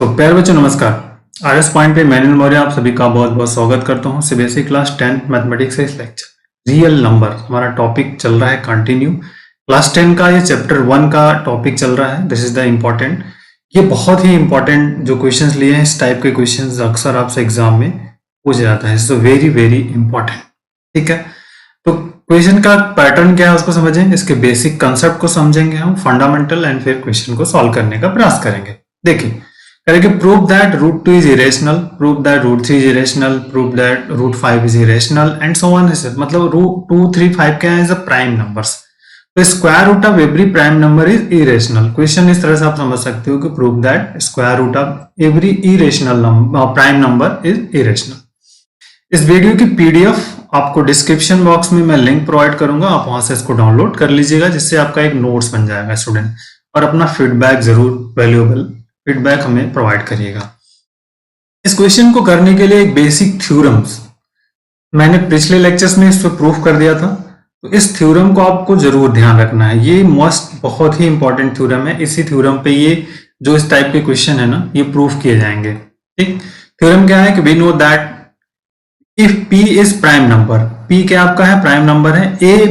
तो प्यारे बच्चों नमस्कार। आरएस पॉइंट पे मैनुअल मौर्य आप सभी का बहुत बहुत स्वागत करता हूँ। सीबीएसई क्लास 10 मैथमेटिक्स का इस लेक्चर रियल नंबर हमारा टॉपिक चल रहा है कंटिन्यू। क्लास 10 का ये चैप्टर 1 का टॉपिक चल रहा है। दिस इज द इम्पोर्टेंट, ये बहुत ही इंपॉर्टेंट जो क्वेश्चंस लिए हैं, इस टाइप के क्वेश्चंस अक्सर आपसे एग्जाम में पूछ जाता है। So very very important. ठीक है, तो क्वेश्चन का पैटर्न क्या है उसको समझेंगे, इसके बेसिक कंसेप्ट को समझेंगे हम फंडामेंटल, एंड फिर क्वेश्चन को सॉल्व करने का प्रयास करेंगे। देखिए करेंगे prove that root 2 is irrational, prove that root 3 is irrational, prove that root 5 is irrational and so on. मतलब रूट 2, 3, 5 क्या है, इज अ प्राइम नंबर्स। तो square root of every prime number is irrational. Question इस तरह से आप समझ सकते हो कि prove that square root of every irrational prime number is irrational. इस वीडियो की पीडीएफ आपको डिस्क्रिप्शन बॉक्स में मैं लिंक प्रोवाइड करूंगा, आप वहां से इसको डाउनलोड कर लीजिएगा, जिससे आपका एक नोट्स बन जाएगा स्टूडेंट। और अपना फीडबैक जरूर, वैल्यूएबल फीडबैक हमें प्रोवाइड करिएगा। इस क्वेश्चन को करने के लिए एक बेसिक थ्योरम्स मैंने पिछले लेक्चर्स में इस पर प्रूफ कर दिया था, तो इस थ्योरम को आपको जरूर ध्यान रखना है। ये मस्ट बहुत ही इंपॉर्टेंट थ्योरम है। इसी थ्योरम पे ये जो इस टाइप के क्वेश्चन है ना, ये प्रूफ किए जाएंगे। ठीक, थ्योरम क्या है कि we know that if p is prime number, p क्या आपका है, प्राइम नंबर है,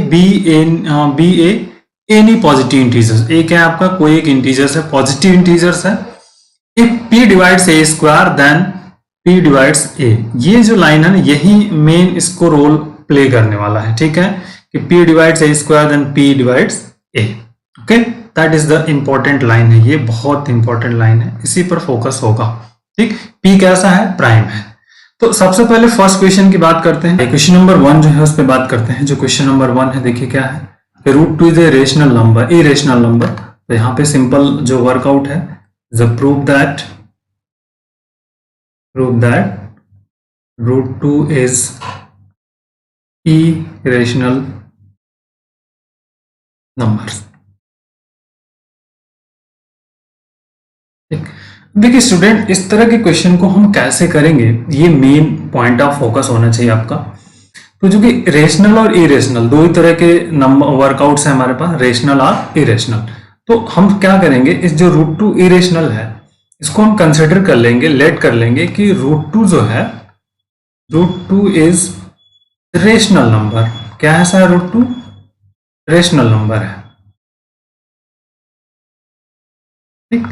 b a any positive integers, a क्या है आपका, कोई एक इंटीजर्स है, पॉजिटिव इंटीजर्स है। If p divides a square then p divides a। ये जो लाइन है ना, यही मेन इसको रोल प्ले करने वाला है। ठीक है, कि p divides a square then p divides a। Okay, that is the important line है, ये बहुत इंपॉर्टेंट लाइन है, इसी पर फोकस होगा। ठीक, p कैसा है, प्राइम है। तो सबसे पहले फर्स्ट क्वेश्चन की बात करते हैं। क्वेश्चन नंबर 1 जो है उस पर बात करते हैं। जो क्वेश्चन नंबर 1 है, देखिए क्या है, root 2 is a rational number, irrational number. तो यहाँ पे सिंपल जो वर्कआउट है, prove that root 2 is irrational number. देखिए स्टूडेंट, इस तरह के क्वेश्चन को हम कैसे करेंगे, ये मेन पॉइंट ऑफ फोकस होना चाहिए आपका। तो जो कि रेशनल और इरेशनल दो ही तरह के नंबर वर्कआउट्स हैं हमारे पास, रेशनल और इरेशनल। तो हम क्या करेंगे, इस जो रूट 2 इरेशनल है इसको हम कंसिडर कर लेंगे, लेट कर लेंगे कि रूट 2 जो है, रूट 2 इज रेशनल नंबर। क्या है सर, रूट 2 रेशनल नंबर है। ठीक,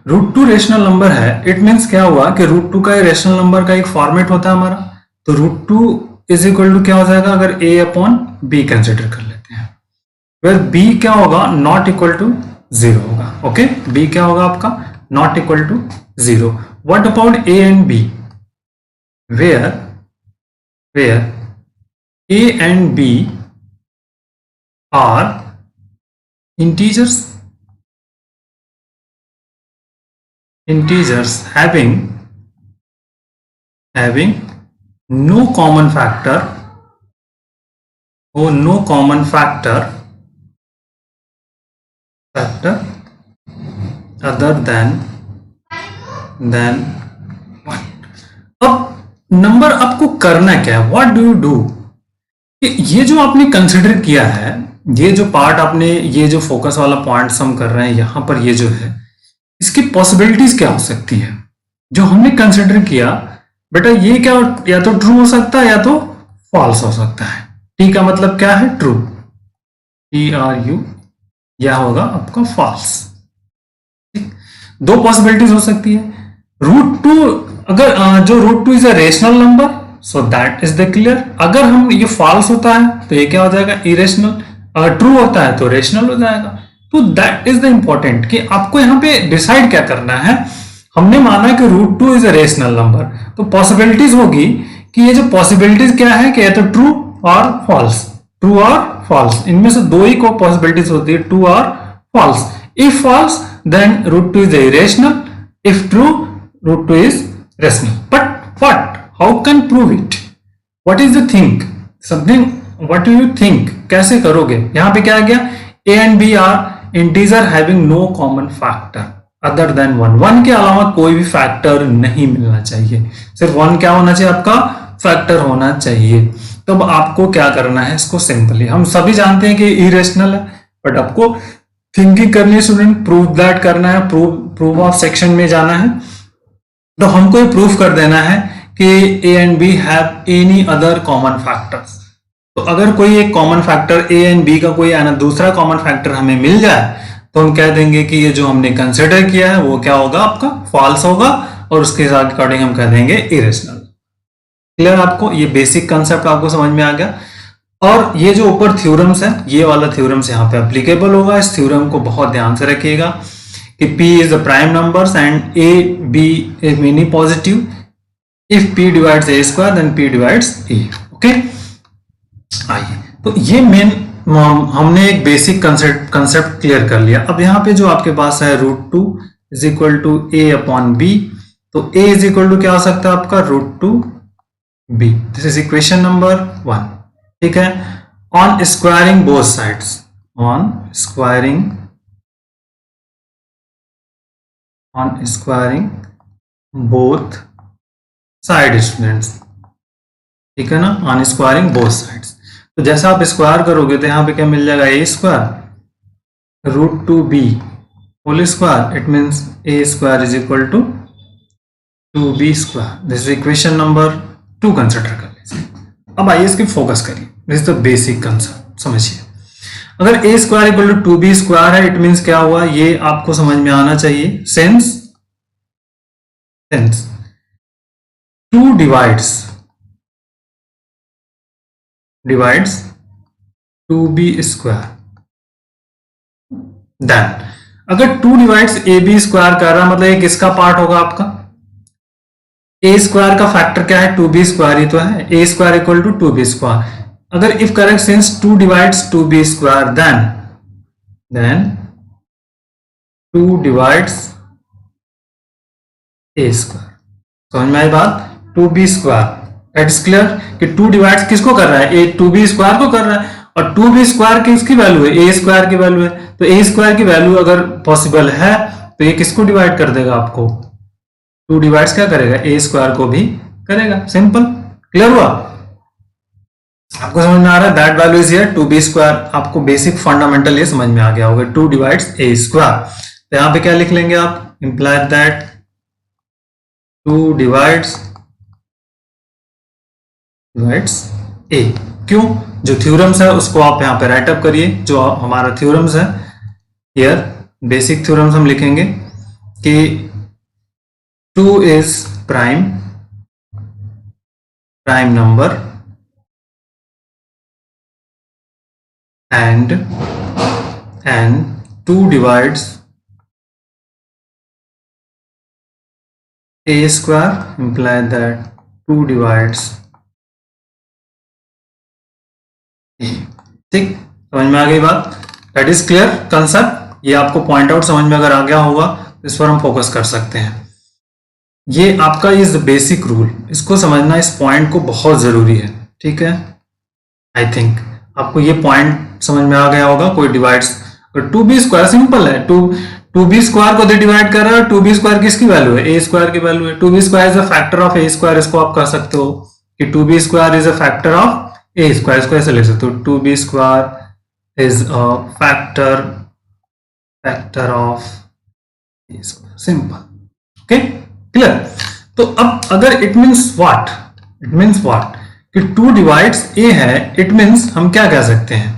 रूट 2 रेशनल नंबर है, इट मीन्स क्या हुआ कि रूट 2 का रेशनल नंबर का एक फॉर्मेट होता है हमारा। तो रूट 2 इज इक्वल टू क्या हो जाएगा, अगर a अपॉन बी कंसिडर कर लेते हैं, वेयर b क्या होगा, नॉट इक्वल टू 0 होगा। ओके, b क्या होगा आपका, not equal to 0। What about a and b, where a and b are integers having no common factor or no common factor other than 1। अब number आपको करना क्या है, व्हाट डू यू डू, ये जो आपने कंसिडर किया है, ये जो पार्ट आपने, ये जो फोकस वाला पॉइंट हम कर रहे हैं यहां पर, ये जो है इसकी पॉसिबिलिटीज क्या हो सकती है जो हमने कंसिडर किया। बेटा ये क्या, या तो ट्रू हो सकता है या तो फॉल्स हो सकता है। टी का मतलब क्या है, ट्रू, TRU, यह होगा आपका फॉल्स। दो पॉसिबिलिटीज हो सकती है। रूट 2, अगर जो root 2 is a rational number, so that is the clear. अगर हम ये फॉल्स होता है तो ये क्या हो जाएगा, इरेशनल। अगर ट्रू होता है तो रेशनल हो जाएगा। तो दैट इज द इंपॉर्टेंट कि आपको यहाँ पे डिसाइड क्या करना है। हमने माना कि root 2 is a rational number, तो पॉसिबिलिटीज होगी कि ये जो पॉसिबिलिटीज क्या है कि या तो ट्रू और फॉल्स, ट्रू और फॉल्स, इनमें से दो ही को पॉसिबिलिटीज होती है, ट्रू और false. If false then root 2 is irrational, if true root 2 is rational. But what, how can prove it, what is the think, something, what do you think, कैसे करोगे। यहां पे क्या आ गया, a and b are integer having no common factor other than 1 के अलावा कोई भी फैक्टर नहीं मिलना चाहिए, सिर्फ 1 क्या होना चाहिए, आपका फैक्टर होना चाहिए। तो अब आपको क्या करना है, इसको सिंपली, हम सभी जानते हैं कि इरेशनल है, बट आपको थिंकिंग करनी है स्टूडेंट, प्रूव दैट करना है, प्रूव ऑफ सेक्शन में जाना है। तो हमको ये प्रूफ कर देना है कि A and B have any other common factors. तो अगर कोई एक common factor A and B का कोई दूसरा कॉमन फैक्टर हमें मिल जाए तो हम कह देंगे कि ये जो हमने कंसिडर किया है वो क्या होगा, आपका फॉल्स होगा, और उसके अकॉर्डिंग हम कह देंगे इरेशनल। क्लियर आपको? ये बेसिक कंसेप्ट आपको समझ में आ गया। और ये जो ऊपर थ्योरम्स है, ये वाला थ्योरम्स यहाँ पे एप्लीकेबल होगा। इस थ्योरम को बहुत ध्यान से रखिएगा कि P is the prime numbers and A, B is many positive. If P divides A square, then P divides A. Okay? आइए, तो ये मेन हमने एक बेसिक कंसेप्ट क्लियर कर लिया। अब यहाँ पे जो आपके पास है √2 is equal to A upon B, तो A इज इक्वल टू क्या हो सकता है आपका √2 B। This is equation number 1। ठीक है? On squaring both sides, on squaring both side students. ठीक है ना? ऑन स्क्वायरिंग बोथ साइड्स, तो जैसा आप स्क्वायर करोगे तो यहाँ पे क्या मिल जाएगा, a square √2b whole square, it means a square is equal to 2b square. This is equation number 2 consider कर लीजिए। अब आइए इसकी फोकस करिए। This is the basic concept, समझिए। अगर a square equal to 2b square है, it means क्या हुआ, ये आपको समझ में आना चाहिए। Since 2 divides 2b square, then अगर 2 डिवाइड्स ab स्क्वायर कर रहा, मतलब ये किसका पार्ट होगा आपका, ए स्क्वायर का फैक्टर क्या है, 2b स्क्वायर ही तो है। A square equal to 2b square. अगर if correct since 2 divides 2b square, then 2 divides a square. समझ में आई बात? 2b square, that is clear कि 2 डिवाइड्स किसको कर रहा है, ए 2b स्क्वायर को कर रहा है, और 2b स्क्वायर किसकी वैल्यू है, ए स्क्वायर की वैल्यू है। तो ए स्क्वायर की वैल्यू अगर पॉसिबल है तो ये किसको डिवाइड कर देगा, आपको 2 डिवाइड्स क्या करेगा, ए स्क्वायर को भी करेगा। सिंपल, क्लियर हुआ? आपको समझ में आ रहा है? That value is here 2b square. आपको बेसिक फंडामेंटल ये समझ में आ गया होगा, 2 डिवाइड्स ए स्क्वायर। तो यहां पे क्या लिख लेंगे आप, इंप्लाई दैट 2 डिवाइड्स ए। क्यों? जो थ्योरम्स है उसको आप यहां पे राइट अप करिए। जो हमारा थ्योरम्स है हियर, बेसिक थ्योरम्स हम लिखेंगे कि 2 is prime number and 2 divides a square, imply that 2 divides a। ठीक, समझ में आ गई बात? That is clear concept. ये आपको पॉइंट आउट समझ में अगर आ गया होगा तो इस पर हम फोकस कर सकते हैं। ये आपका इज बेसिक रूल, इसको समझना इस पॉइंट को बहुत जरूरी है। ठीक है? आई थिंक आपको ये पॉइंट समझ में आ गया होगा। कोई डिवाइड्स 2b स्क्वायर सिंपल है, 2b स्क्वायर को डिवाइड कर रहा है। 2b स्क्वायर किसकी वैल्यू है, ए स्क्वायर की वैल्यू है। 2b square is a factor of A square. इसको आप कर सकते हो कि 2b square is a factor of A square. इसको ऐसे लिख सकते हो, 2b square is a factor of A square. Simple, okay, clear? तो अब अगर इट मीन्स व्हाट कि 2 डिवाइड्स ए है, इट मीन्स हम क्या कह सकते हैं,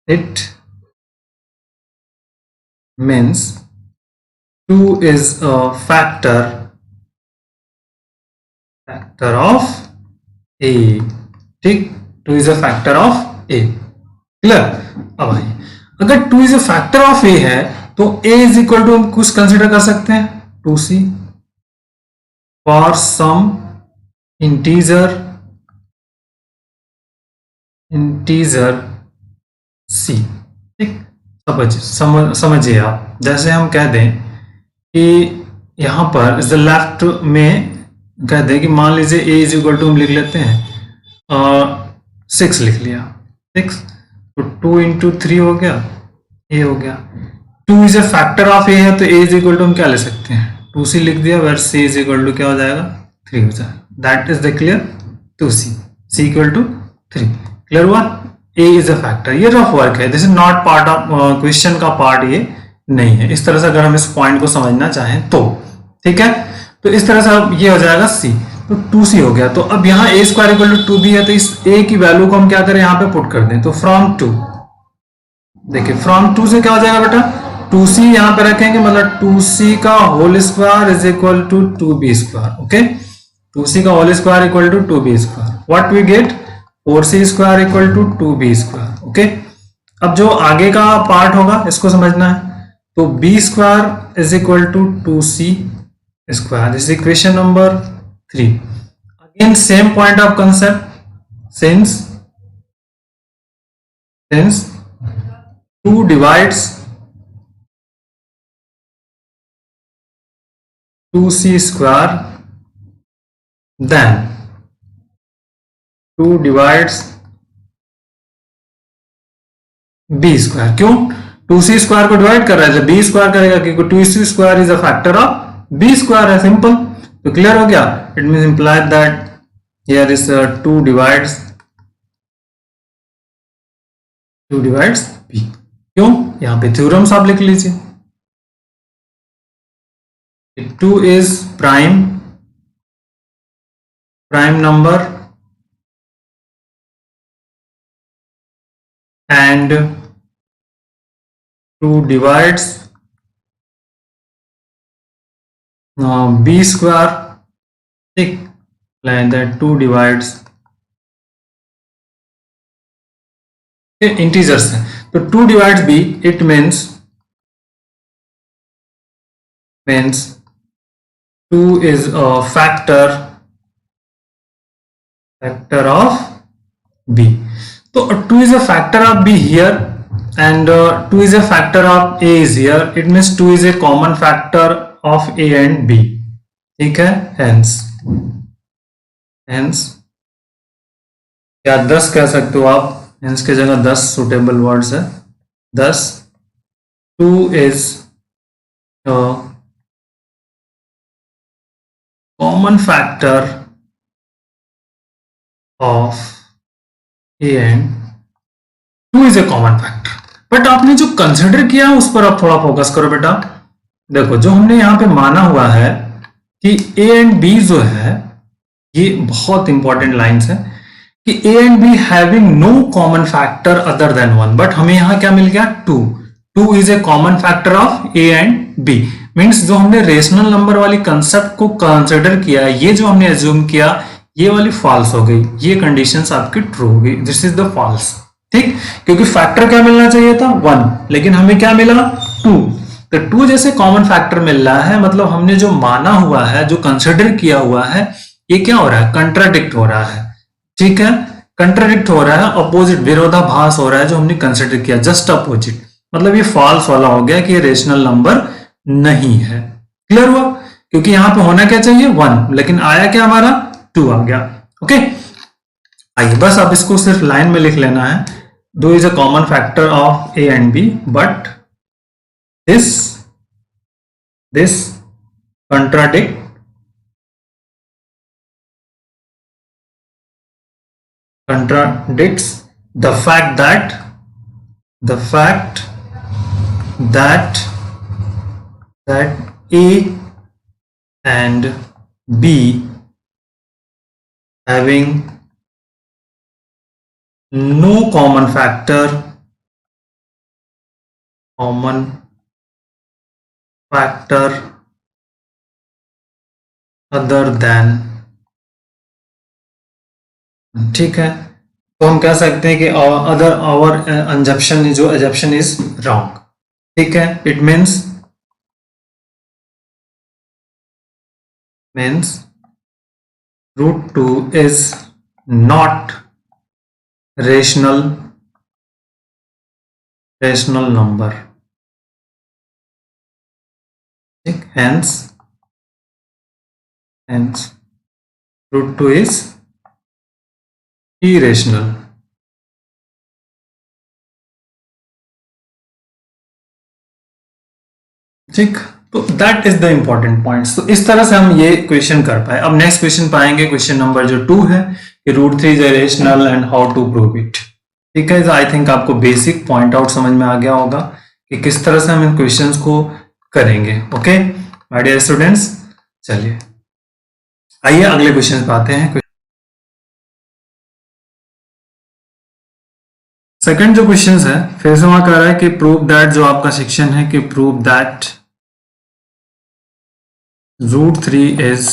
it means 2 is a factor of a। ठीक, 2 is a factor of a, clear? अब आइए, अगर 2 is a factor of a है तो a is equal to हम कुछ कंसिडर कर सकते हैं 2c for some integer c। ठीक, समझिए आप, जैसे हम कह दें कि यहां पर इस लेफ्ट में कह दें कि मान लीजिए a इज इक्वल टू हम लिख लेते हैं 6 लिख लिया। 6 तो 2 इंटू 3 हो गया, a हो गया। 2 is A factor of a है तो a इज इक्वल टू हम क्या ले सकते हैं, 2c लिख दिया, where c is equal to क्या हो जाएगा, 3 हो जाएगा। That is the clear, 2c, c equal to 3। Clear हुआ? a is a factor. ये रफ वर्क है, this is not part of question का पार्ट, ये नहीं है। इस तरह से अगर हम इस पॉइंट को समझना चाहें तो ठीक है, तो इस तरह से अब ये हो जाएगा सी, तो 2c हो गया। तो अब यहाँ a square equal to 2b है, तो इस a की वैल्यू को हम क्या करें, यहाँ पे पुट कर दें। तो फ्रॉम 2, देखिए फ्रॉम 2 से क्या हो जाएगा बेटा, 2c यहाँ पे रखेंगे, मतलब 2c का whole square is equal to 2b square. Okay, 2c का whole square equal to 2b square. What we get, 4c square equal to 2b square. Okay, अब जो आगे का पार्ट होगा इसको समझना है। तो b square is equal to 2c square, this is equation number 3। Again same point of concept, since 2 divides 2c square, then 2 divides b square. क्यों, 2c स्क्वायर को डिवाइड कर रहा है, जब b स्क्वायर करेगा, क्योंकि 2c square is a factor of b square है, simple. तो क्लियर हो गया, it means implied that here is 2 divides b। क्यों, यहां पे थ्योरम्स आप लिख लीजिए। 2 is prime number and 2 divides b square, ठीक, like that 2 divides इंटीजर्स है, तो 2 divides b, it means 2 is a factor of b। तो 2 is a factor of b here and 2 is a factor of a is here, it means 2 is a common factor of a and b, ठीक है। hence या 10 कह सकते हो आप, hence की जगह 10 सुटेबल वर्ड्स है। 10 2 is a common factor of a and 2 is a common factor। But आपने जो कंसिडर किया उस पर आप थोड़ा फोकस करो बेटा। देखो जो हमने यहाँ पे माना हुआ है कि a and b जो है, ये बहुत इंपॉर्टेंट लाइंस है कि a and b having no common factor other than 1, but हमें यहाँ क्या मिल गया, 2 is a common factor of a and b। Means जो हमने रेशनल नंबर वाली कंसेप्ट को कंसिडर किया, ये जो हमने एज्यूम किया, ये वाली फॉल्स हो गई, ये कंडीशंस आपकी ट्रू हो गई, दिस इज द फॉल्स, ठीक। क्योंकि फैक्टर क्या मिलना चाहिए था, 1, लेकिन हमें क्या मिला, 2। तो 2 जैसे कॉमन फैक्टर मिल रहा है, मतलब हमने जो माना हुआ है, जो कंसिडर किया हुआ है, ये क्या हो रहा है, कंट्राडिक्ट हो रहा है, ठीक है। कंट्राडिक्ट हो रहा है, अपोजिट, विरोधाभास हो रहा है जो हमने कंसिडर किया, जस्ट अपोजिट, मतलब ये फॉल्स वाला हो गया कि ये रेशनल नंबर नहीं है। क्लियर हुआ, क्योंकि यहां पे होना क्या चाहिए, 1, लेकिन आया क्या हमारा, 2 आ गया। ओके, आइए बस आप इसको सिर्फ लाइन में लिख लेना है। 2 is a common factor of a and b, but this contradicts the fact that a and b having no common factor other than, ठीक है। तो हम कह सकते हैं कि अदर आवर अंजप्शन, जो एजप्शन इज रॉन्ग, ठीक है। It means √2 is not rational number, ठीक। hence √2 is irrational। ठीक, तो that is the important points. तो इस तरह से हम ये क्वेश्चन कर पाए। अब नेक्स्ट क्वेश्चन पाएंगे, क्वेश्चन नंबर जो 2 है कि √3 is rational and how to prove it, ठीक है। आई थिंक आपको बेसिक पॉइंट आउट समझ में आ गया होगा कि किस तरह से हम इन क्वेश्चंस को करेंगे। ओके माय डियर स्टूडेंट्स, चलिए आइए अगले क्वेश्चन पे आते हैं। सेकंड जो क्वेश्चन है फिर से वहां कह रहा है कि प्रूव दैट, जो आपका सेक्शन है कि prove that √3 is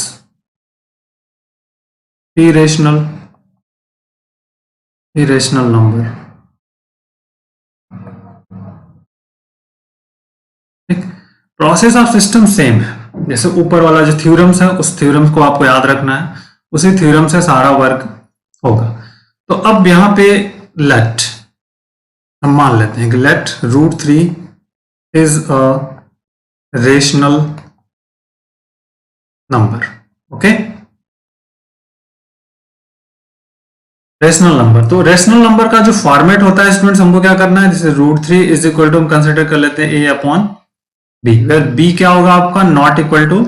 irrational number. ठीक, प्रोसेस ऑफ सिस्टम सेम है, जैसे ऊपर वाला जो थ्योरम्स है उस थ्योरम्स को आपको याद रखना है, उसी थ्योरम से सारा वर्क होगा। तो अब यहां पे लेट हम मान लेते हैं कि let √3 is a rational number. Okay, rational number, तो रेशनल नंबर का जो फॉर्मेट होता है स्टूडेंट्स, हमको क्या करना है, जैसे √3 इज इक्वल टू हम कंसिडर कर लेते हैं a/b, वेयर b क्या होगा आपका, not equal to.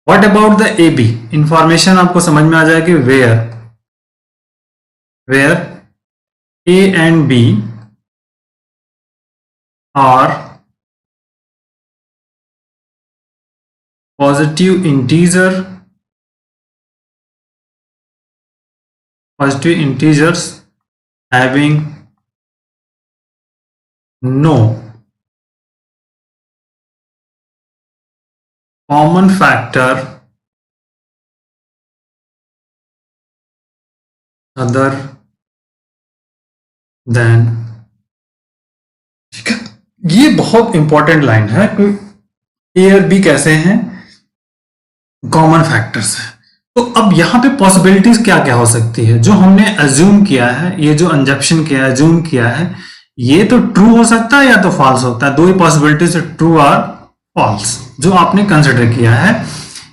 What about the ab, information आपको समझ में आ जाएगी, where a and b are positive integers having no common factor other than। ठीक है, ये बहुत इंपॉर्टेंट लाइन है कि ए और बी कैसे हैं, कॉमन फैक्टर्स है। तो अब यहां पे पॉसिबिलिटीज क्या क्या हो सकती है, जो हमने अज्यूम किया है, ये जो अंजप्शन किया है, अज्यूम किया है, ये तो ट्रू हो सकता है या तो फॉल्स होता है। दो ही पॉसिबिलिटीज, ट्रू और फॉल्स, जो आपने कंसिडर किया है।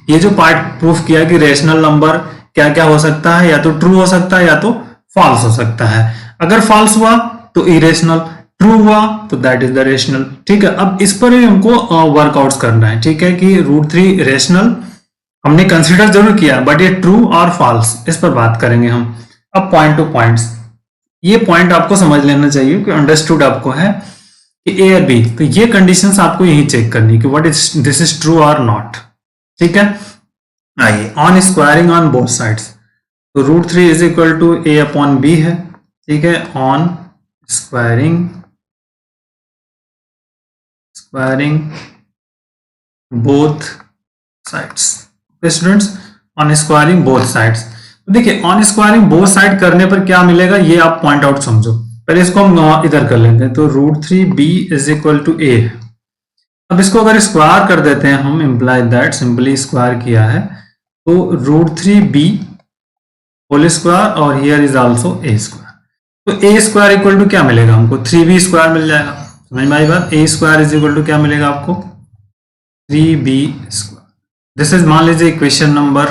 ये जो पार्ट प्रूफ किया कि रेशनल नंबर क्या क्या हो सकता है, या तो ट्रू हो सकता है या तो फॉल्स हो सकता है। अगर फॉल्स हुआ तो इरेशनल, ट्रू हुआ तो दैट इज द रेशनल। ठीक है, अब इस पर ही हमको वर्कआउट करना है। ठीक है, कि √3 रेशनल हमने कंसीडर जरूर किया, बट ये ट्रू और फॉल्स, इस पर बात करेंगे हम। अब पॉइंट टू पॉइंट्स, ये पॉइंट आपको समझ लेना चाहिए कि अंडरस्टूड आपको है कि ए और बी, तो ये कंडीशंस आपको यही चेक करनी कि what is this is true और नॉट। ठीक है, आइए on squaring on both sides, तो √3 इज इक्वल टू a/b है। ठीक है, on squaring both sides, students on squaring both sides. तो देखिए ऑन स्क्वायरिंग बोथ साइड करने पर क्या मिलेगा, ये आप पॉइंट आउट समझो। पहले इसको हम इधर कर लेते हैं, तो √3b is equal to a। अब इसको अगर स्क्वायर कर देते हैं हम, इंप्लाई दैट, सिंपली स्क्वायर किया है, तो √3b होल स्क्वायर और here is also a square. तो a स्क्वायर इक्वल टू क्या मिलेगा हमको, 3b स्क्वायर मिल जाएगा। समझ में आई बात, a square is equal to क्या मिलेगा आपको, 3b स्क्वायर। दिस इज, मान लीजिए इक्वेशन नंबर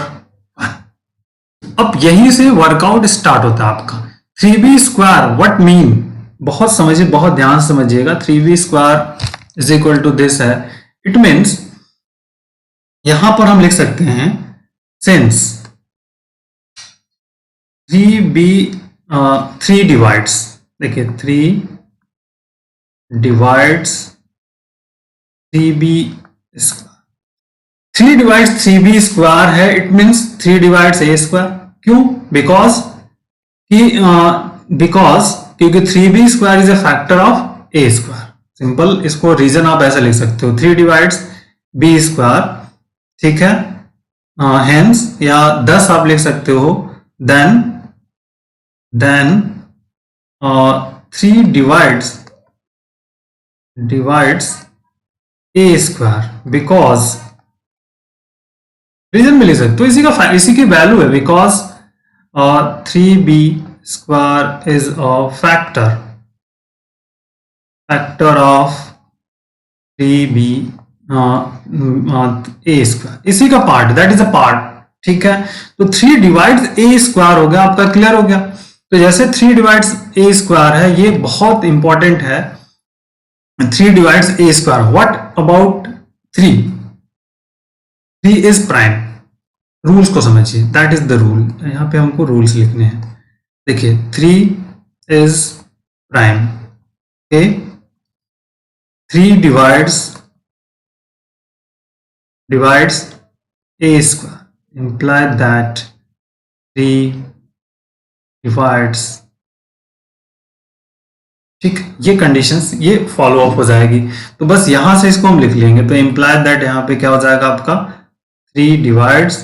1। अब यहीं से वर्कआउट स्टार्ट होता है आपका। 3b स्क्वायर व्हाट मीन, बहुत समझिए, बहुत ध्यान से समझिएगा। 3b square is equal to this है, इट मीन्स यहां पर हम लिख सकते हैं सिंस 3 डिवाइड्स, देखिए 3 divides 3b square, 3 divides 3b square है, it means 3 divides a square. क्यों, बिकॉज क्योंकि 3b square is a factor of a square. Simple, इसको रीजन आप ऐसे लिख सकते हो, 3 डिवाइड्स b स्क्वायर। ठीक है, हेंस या 10 आप लिख सकते हो, then 3 divides a square, because reason भी लिख सकते हो, इसी की वैल्यू है, because 3b square is a factor of 3b a square, इसी का part, that is a part. ठीक है, तो 3 डिवाइड्स a स्क्वायर हो गया आपका, क्लियर हो गया। तो जैसे 3 डिवाइड्स a स्क्वायर है, ये बहुत इंपॉर्टेंट है, 3 divides a square. What about 3 is prime, rules को समझिए, दैट इज द रूल। यहां पे हमको रूल्स लिखने हैं। देखिए 3 is prime, okay, 3 divides divides a square, imply that 3 divides, ठीक, ये कंडीशंस ये फॉलो अप हो जाएगी। तो बस यहां से इसको हम लिख लेंगे, तो इंप्लाइड दैट यहां पे क्या हो जाएगा आपका 3 डिवाइड्स,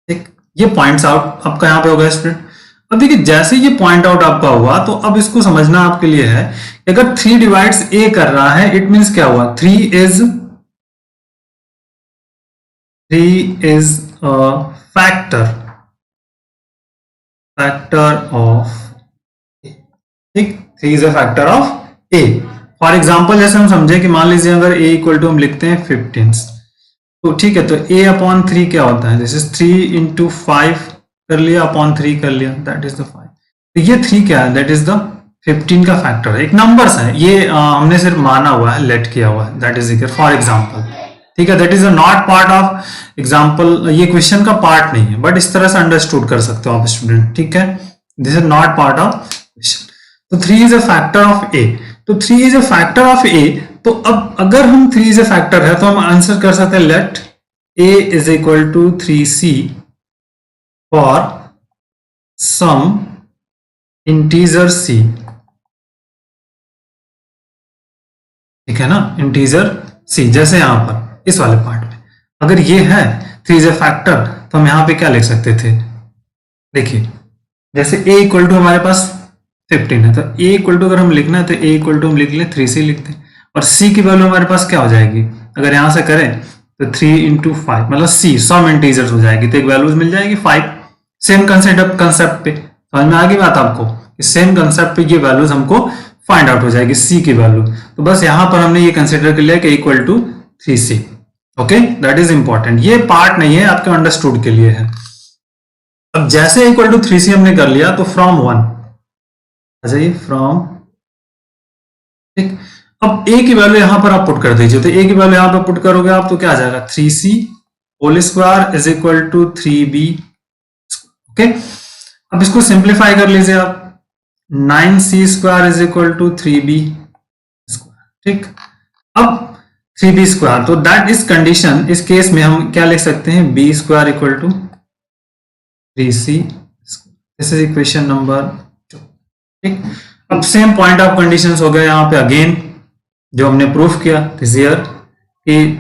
ठीक, ये पॉइंट्स आउट आपका यहां पे होगा स्टूडेंट। अब देखिए जैसे ये पॉइंट आउट आपका हुआ, तो अब इसको समझना आपके लिए है कि अगर 3 डिवाइड्स ए कर रहा है, इट मींस क्या हुआ, 3 इज अ फैक्टर ऑफ, ठीक, 3 is a factor of A. For example जैसे हम समझे कि मान लीजिए अगर ए इक्वल टू हम लिखते हैं 15, तो ठीक है, तो ए अपॉन 3 क्या होता है, दिस इज 3 इंटू 5 कर लिया अपॉन 3 कर लिया, दैट इज द 5। तो ये 3 क्या है, दैट इज द 15 का फैक्टर है, एक नंबर्स है ये, हमने सिर्फ माना हुआ है, लेट किया हुआ है, that is equal for example, ठीक है, that is not part of example, ये क्वेश्चन का पार्ट नहीं है, बट इस तरह से अंडरस्टूड कर सकते हो आप स्टूडेंट, ठीक है, this is not part of question. तो 3 इज अ फैक्टर ऑफ ए, तो 3 इज अ फैक्टर ऑफ ए, तो अब अगर हम 3 इज अ फैक्टर है तो हम आंसर कर सकते हैं late a is equal to 3c for some integer c, ठीक है ना, इंटीजर c, जैसे यहां पर इस वाले पार्ट में अगर ये है 3 इज अ फैक्टर, तो हम यहां पे क्या लिख सकते थे, देखिए जैसे a इक्वल टू हमारे पास 15 है, तो a इक्वल टू अगर हम लिखना है तो a इक्वल टू हम लिख लें 3c लिखते हैं, और c की वैल्यू हमारे पास क्या हो जाएगी, अगर यहां से करें तो 3 इंटू 5 मतलब c सम इंटीजर्स हो जाएगी, तो एक वैल्यूज मिल जाएगी 5। सेम कंसेप्ट पे समझ में आ गई बात आपको, सेम कंसेप्ट पे ये वैल्यूज हमको फाइंड आउट हो जाएगी c की वैल्यू, तो बस यहां पर हमने ये कंसिडर कर लिया कि equal to 3c, okay, that is important, ये पार्ट नहीं है आपके अंडरस्टूड के लिए है। अब जैसे इक्वल टू 3c हमने कर लिया, तो फ्रॉम 1 आ जाइए, फ्रॉम, ठीक, अब a की वैल्यू यहां पर आप पुट कर दीजिए, तो a की वैल्यू यहां पर पुट करोगे आप तो क्या आ जाएगा 3c whole square is equal to 3b, okay. अब इसको सिंप्लीफाई कर लीजिए आप, 9c square is equal to 3b square, ठीक। अब 3b स्क्वायर, तो दैट इज कंडीशन, इस केस में हम क्या लिख सकते हैं, b square equal to 3c, this is equation number 2, ठीक। अब सेम पॉइंट ऑफ कंडीशंस हो गए यहां पे अगेन, जो हमने प्रूफ किया दिस ईयर कि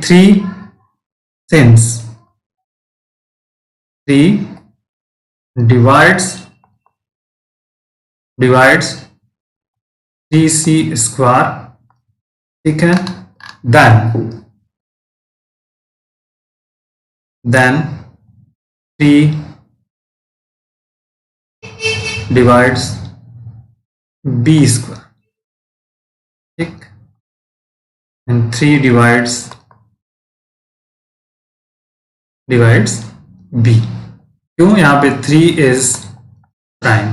3 डिवाइड्स 3c स्क्वायर, ठीक है, देन 3 डिवाइड्स b स्क्वायर, ठीक, and 3 divides b, क्यों, यहां पे 3 is prime,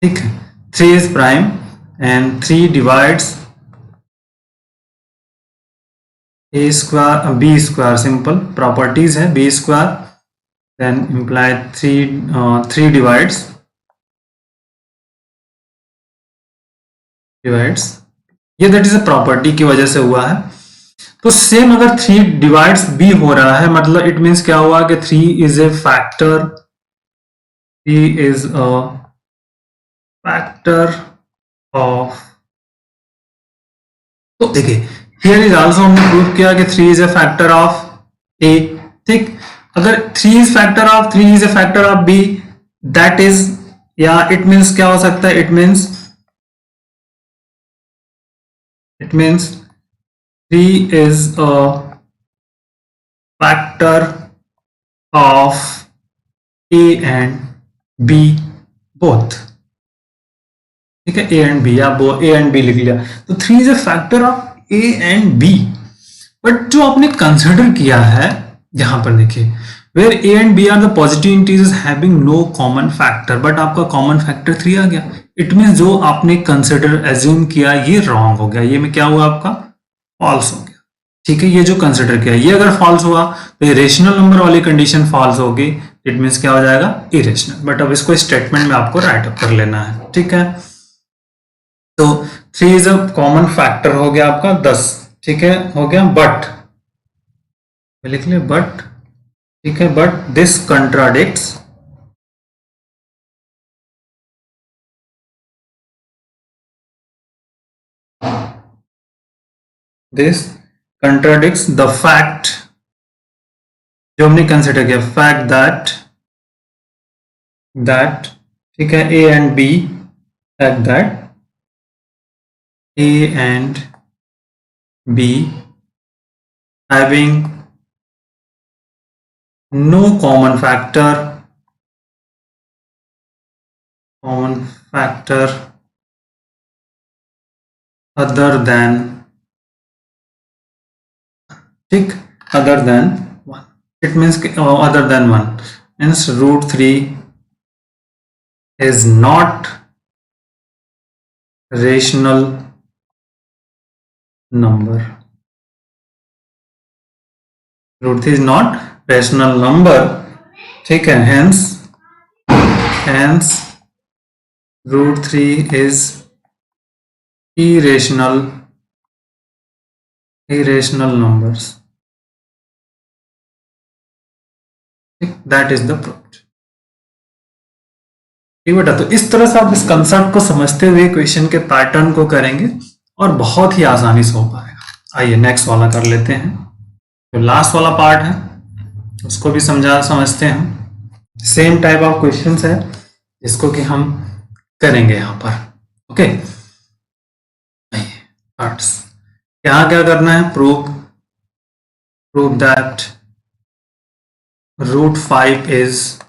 ठीक है, 3 is prime and 3 divides a square b square, simple properties है b square, then imply 3 divides ये दैट इज अ प्रॉपर्टी की वजह से हुआ है। तो सेम अगर 3 डिवाइड्स b हो रहा है, मतलब इट मींस क्या हुआ कि 3 is a factor, 3 is a factor of, तो देखिए हियर इज आल्सो हमने प्रूव किया कि 3 is a factor of a, ठीक। अगर 3 is factor of 3 is a factor of b, that is, या इट मींस क्या हो सकता है, it means 3 is a factor of a and b both, ठीक है, a and b, आप a and b लिख लिया, तो 3 is a factor of a and b, but जो आपने कंसिडर किया है यहां पर देखिए, where a and b are the positive integers having no common factor, but आपका कॉमन फैक्टर 3 आ गया, इट मीन जो आपने कंसिडर एज्यूम किया ये रॉन्ग हो गया, ये में क्या हुआ आपका फॉल्स हो गया, ठीक है, ये जो कंसिडर किया ये अगर फॉल्स हुआ तो ये रेशनल नंबर वाली कंडीशन फॉल्स होगी, इट मींस क्या हो जाएगा इरेशनल, बट अब इसको स्टेटमेंट में आपको राइट अप कर लेना है, ठीक है। तो 3 इज अ कॉमन फैक्टर हो गया आपका 10, ठीक है, हो गया, बट लिख ले बट, ठीक है, but this contradicts the fact, जो हमने कंसिडर किया, फैक्ट दैट, ठीक है, A and B, fact that A and B having no common factor other than, ठीक, other than 1, it means other than 1 means root 3 is not rational number, root 3 is not rational number, ठीक है, hence root 3 is irrational numbers, that is the proof। ठीक बेटा, तो इस तरह से आप इस कंसेप्ट को समझते हुए क्वेश्चन के पैटर्न को करेंगे और बहुत ही आसानी से हो पाएगा। आइए नेक्स्ट वाला कर लेते हैं, जो लास्ट वाला पार्ट है उसको भी समझते हैं। सेम टाइप ऑफ क्वेश्चंस है जिसको कि हम करेंगे यहाँ पर, ओके। पार्ट्स, यहाँ क्या करना है, prove that root 5 is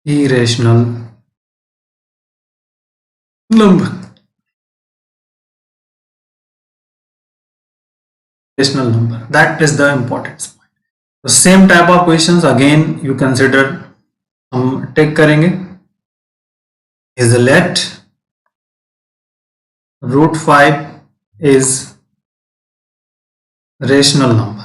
irrational number, that is the important point। तो same type of questions again you consider, हम टेक करेंगे, is let root 5 is rational number,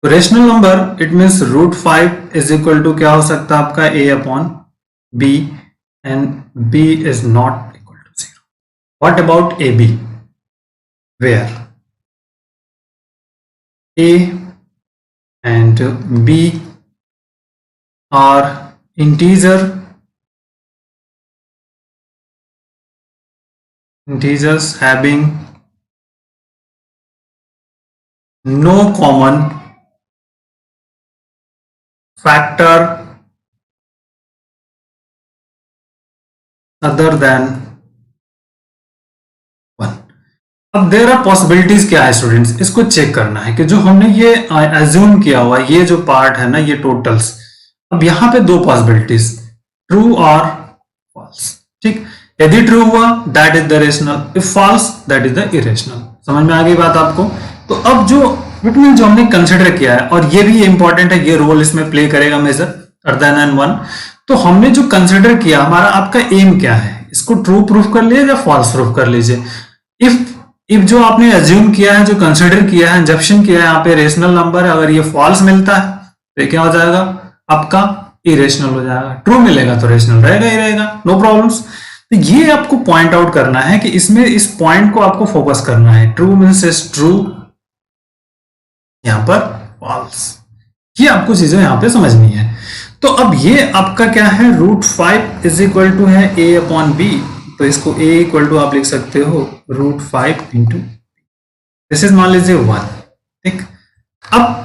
तो rational number it means root 5 is equal to क्या हो सकता है आपका a upon b and b is not equal to 0। What about A B, where a and b are integers having no common factor other than 1। अब there are possibilities क्या है students, इसको check करना है कि जो हमने ये एज्यूम किया हुआ ये जो पार्ट है ना, ये टोटल्स, अब यहाँ पे दो पॉसिबिलिटीज, ट्रू और फॉल्स, ठीक। यदि ट्रू हुआ that is the rational, if false that is the irrational. समझ में आ गई बात आपको। तो अब जो बिटवीन जो हमने कंसिडर किया है, और ये भी इंपॉर्टेंट है, ये रोल इसमें प्ले करेगा मेजर अदर देन 1। तो हमने जो कंसिडर किया, हमारा आपका एम क्या है, इसको ट्रू प्रूफ कर लीजिए या फॉल्स प्रूफ कर लीजिए। इफ जो आपने एज्यूम किया है, जो कंसिडर किया है, जब्शन किया है यहाँ पे रेशनल नंबर है, अगर ये फॉल्स मिलता है तो क्या हो जाएगा आपका इरेशनल हो जाएगा, ट्रू मिलेगा तो रेशनल रहेगा ही रहेगा, नो प्रॉब्लम्स। तो ये आपको पॉइंट आउट करना है कि इसमें इस पॉइंट को आपको फोकस करना है, ट्रू मीन्स इज ट्रू, यहां पर फॉल्स, ये आपको चीजें यहां पे समझनी है। तो अब ये आपका क्या है, रूट 5 इज इक्वल टू है a अपॉन बी, तो इसको a इक्वल टू आप लिख सकते हो रूट 5 इंटू, दिस इज मान लीजिए 1, ठीक। अब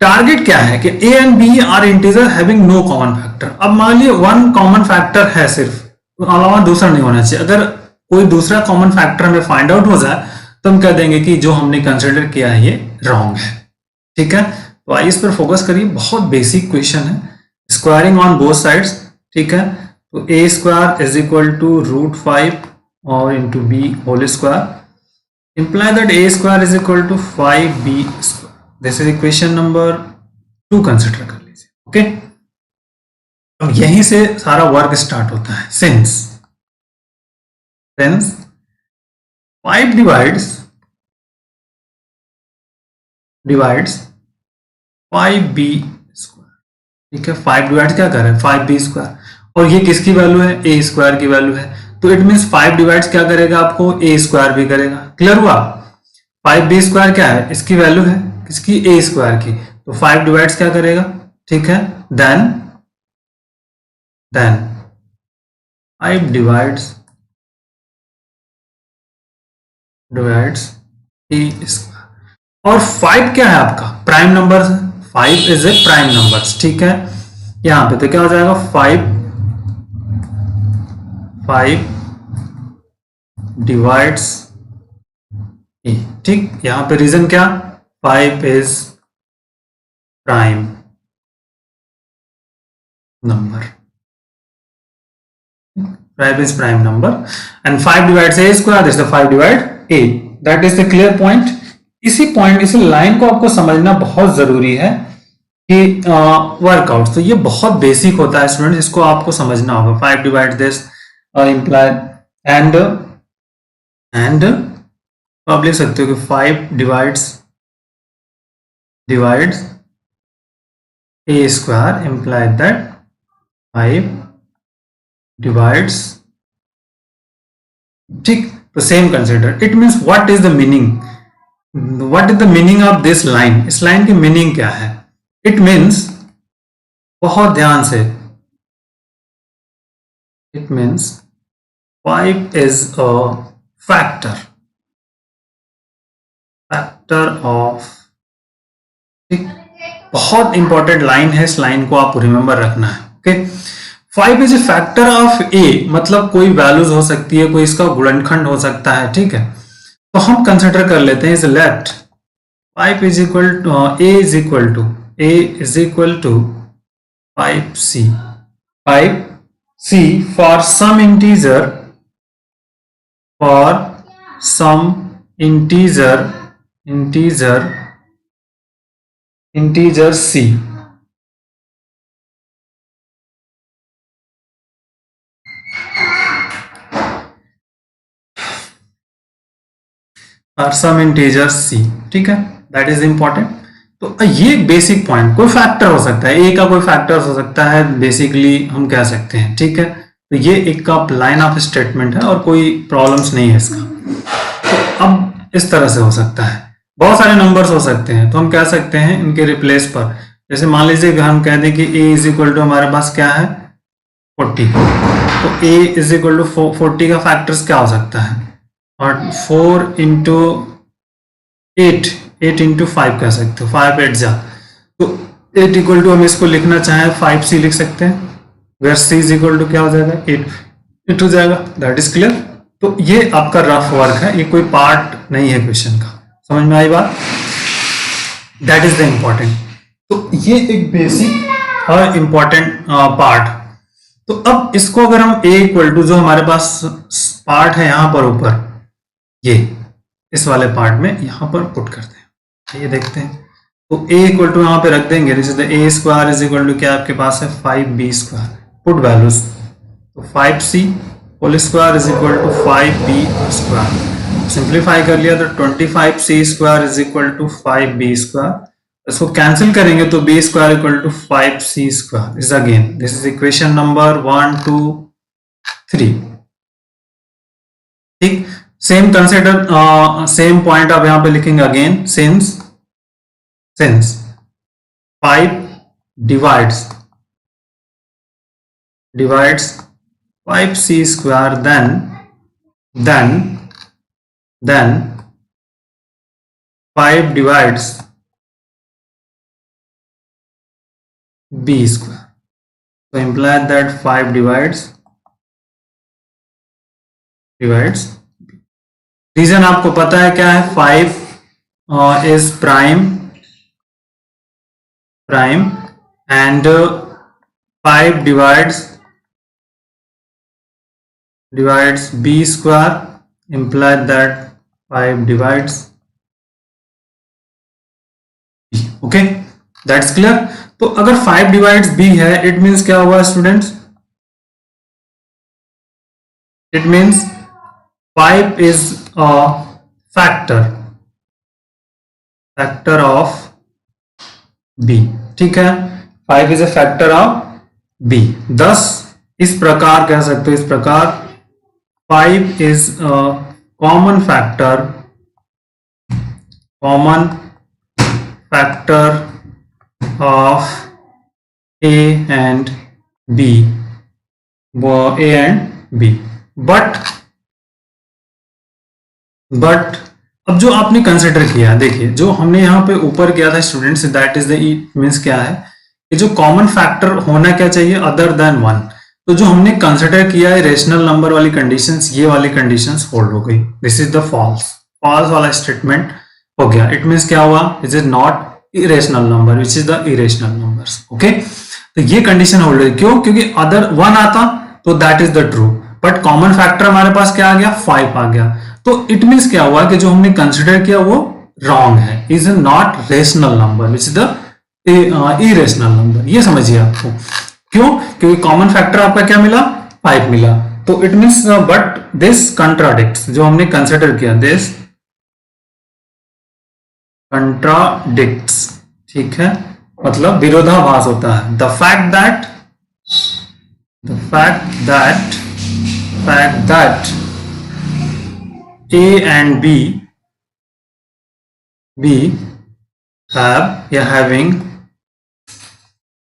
टारगेट क्या है कि a and b are integer having no common factor. अब मान लीजिए 1 कॉमन फैक्टर है सिर्फ, अलावा दूसरा नहीं होना चाहिए। अगर कोई दूसरा कॉमन फैक्टर हमें फाइंड आउट हो जाए तो हम कह देंगे कि जो हमने कंसिडर किया है ये रॉन्ग है, ठीक है। तो आइए इस पर फोकस करिए, बहुत बेसिक क्वेश्चन है, स्क्वायरिंग ऑन बोथ साइड्स, ठीक है। तो a square is equal to root 5 और into b whole square, imply that a square is equal to 5b square. This is equation number 2 consider कर लीजिए, okay. अब यहीं से सारा वर्क स्टार्ट होता है, सिंस 5 divides 5b square, ठीक है, 5 डिवाइड क्या कर रहे हैं 5b², और ये किसकी वैल्यू है a² की वैल्यू है, तो इट मीन्स 5 डिवाइड्स क्या करेगा आपको a² भी करेगा। क्लियर हुआ, 5b² क्या है इसकी वैल्यू है किसकी a² की, तो 5 डिवाइड्स क्या करेगा, ठीक है, देन 5 डिवाइड्स a², और 5 क्या है आपका prime number, 5 is a prime number, ठीक है। यहां पे तो क्या हो जाएगा 5 डिवाइड्स ए, ठीक, यहां पे रीजन क्या 5 is prime number, 5 is prime number and 5 divides a square, that's the 5 divide a, that is the clear point। इसी पॉइंट इसी लाइन को आपको समझना बहुत जरूरी है कि वर्कआउट, तो ये बहुत बेसिक होता है स्टूडेंट, इसको आपको समझना होगा। 5 डिवाइड दिस इंप्लाई एंड आप लिख सकते हो कि 5 divides a² imply that 5 divides, ठीक, तो same consider, it means what is the meaning of this line, इस लाइन की मीनिंग क्या है, इट मीन्स बहुत ध्यान से, it means 5 is a factor of, ठीक, बहुत इंपॉर्टेंट लाइन है, इस लाइन को आपको रिमेंबर रखना है। Okay, 5 is a factor of a, मतलब कोई वैल्यूज हो सकती है, कोई इसका गुणनखंड हो सकता है, ठीक है। तो हम कंसिडर कर लेते हैं is let 5 is equal to a is equal to 5c for some integer c, और सम इंटीजर c, ठीक है, दैट इज इंपॉर्टेंट। तो ये बेसिक पॉइंट, कोई फैक्टर हो सकता है, a का कोई फैक्टर हो सकता है, बेसिकली हम कह सकते हैं, ठीक है। तो ये एक का लाइन ऑफ स्टेटमेंट है और कोई प्रॉब्लम्स नहीं है इसका। तो अब इस तरह से हो सकता है, बहुत सारे नंबर्स हो सकते हैं, तो हम कह सकते हैं इनके रिप्लेस पर, जैसे मान लीजिए हम कह दें कि a इज इक्वल टू हमारे पास क्या है 40, तो a इज इक्वल टू 40 का फैक्टर्स क्या हो सकता है, और 4 इंटू 8 इंटू 5 कह सकते हो, 5 8 जा, तो 8 इक्वल टू हम इसको लिखना चाहें 5c लिख सकते हैं, where c is equal to क्या हो जाएगा 8 हो जाएगा, दैट इज क्लियर। तो ये आपका रफ वर्क है, ये कोई पार्ट नहीं है क्वेश्चन का, समझ में आई बात, दैट इज द इंपॉर्टेंट। तो ये एक बेसिक और इंपॉर्टेंट पार्ट। तो अब इसको अगर हम a इक्वल टू, जो हमारे पास पार्ट है यहां पर ऊपर, ये इस वाले पार्ट में यहां पर पुट करते हैं, ये देखते हैं, तो a इक्वल टू यहां पे रख देंगे, this is the a² is equal to क्या आपके पास है 5b², पुट वैल्यूज, तो 5c whole square is equal to 5b², simplify कर लिया तो 25c² is equal to 5b², इसको कैंसिल करेंगे तो b² equal to 5c², is again this is equation number 1 2 3, ठीक। सेम कंसिडर, सेम पॉइंट आप यहां पे लिखेंगे again, since 5 divides 5c², then 5 divides b², so imply that 5 divides reason आपको पता है क्या है, 5 is prime and 5 divides b², imply that 5 divides b, okay, that's clear। तो अगर 5 डिवाइड्स b है, इट मीन्स क्या हुआ students, it means 5 is a factor of b, ठीक है। 5 is a factor of b। thus इस प्रकार कह सकते हो, इस प्रकार 5 is common factor of a and b, but अब जो आपने कंसिडर किया, देखिए जो हमने यहाँ पे ऊपर किया था students, that is the means क्या है कि जो कॉमन फैक्टर होना क्या चाहिए अदर देन 1। तो जो हमने कंसिडर किया है रेशनल नंबर वाली कंडीशंस, ये वाली कंडीशंस होल्ड हो गई। दिस इज द फॉल्स वाला स्टेटमेंट हो गया। इट मीन्स क्या हुआ, it is not irrational number which is the irrational numbers. Okay, तो ये कंडीशन होल्ड है। क्यों? क्योंकि अदर 1 आता तो that is the true, but common factor हमारे पास क्या आ गया, 5 आ गया। तो इट मीन्स क्या हुआ कि जो हमने कंसिडर किया वो रॉन्ग है, is not rational number which is the irrational number. ये समझिए आपको। क्यों? क्योंकि कॉमन फैक्टर आपका क्या मिला, 5 मिला। तो it means but this contradicts, जो हमने कंसिडर किया दिस कंट्राडिक्ट्स, ठीक है, मतलब विरोधाभास होता है। The fact that A and B having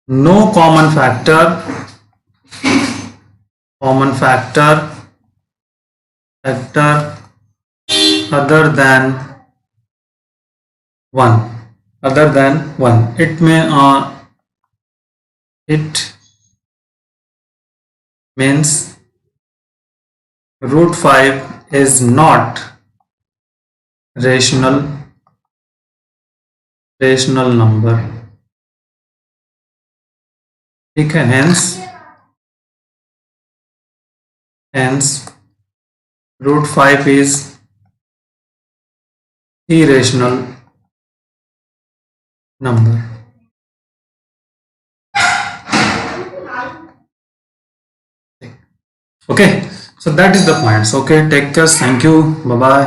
no common factor other than 1, it means root 5 is not rational number, ठीक है। hence root 5 is irrational number। Okay, so that is the points। Okay, take care, thank you, bye bye।